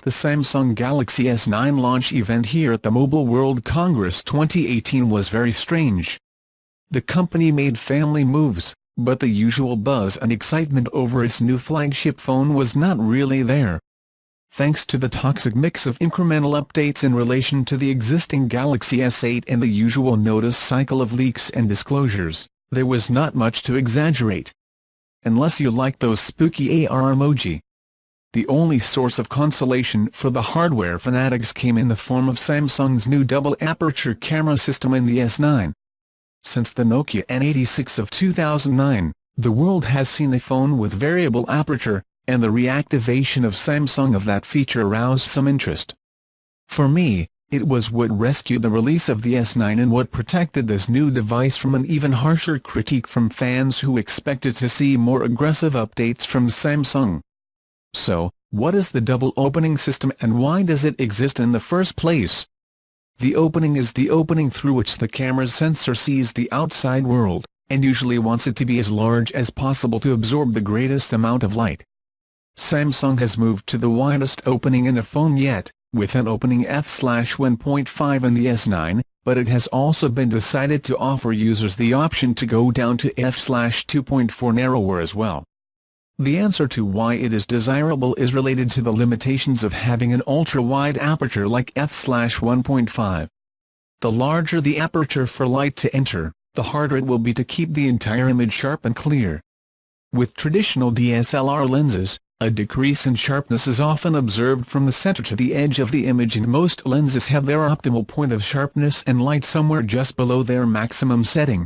the Samsung Galaxy S9 launch event here at the Mobile World Congress 2018 was very strange. The company made family moves, but the usual buzz and excitement over its new flagship phone was not really there. Thanks to the toxic mix of incremental updates in relation to the existing Galaxy S8 and the usual notice cycle of leaks and disclosures, there was not much to exaggerate. Unless you like those spooky AR emoji. The only source of consolation for the hardware fanatics came in the form of Samsung's new double-aperture camera system in the S9. Since the Nokia N86 of 2009, the world has seen a phone with variable aperture, and the reactivation of Samsung of that feature aroused some interest. For me, it was what rescued the release of the S9 and what protected this new device from an even harsher critique from fans who expected to see more aggressive updates from Samsung. So, what is the double opening system and why does it exist in the first place? The opening is the opening through which the camera's sensor sees the outside world, and usually wants it to be as large as possible to absorb the greatest amount of light. Samsung has moved to the widest opening in a phone yet, with an opening f/1.5 in the S9, but it has also been decided to offer users the option to go down to f/2.4 narrower as well. The answer to why it is desirable is related to the limitations of having an ultra-wide aperture like f/1.5. The larger the aperture for light to enter, the harder it will be to keep the entire image sharp and clear. With traditional DSLR lenses, a decrease in sharpness is often observed from the center to the edge of the image, and most lenses have their optimal point of sharpness and light somewhere just below their maximum setting.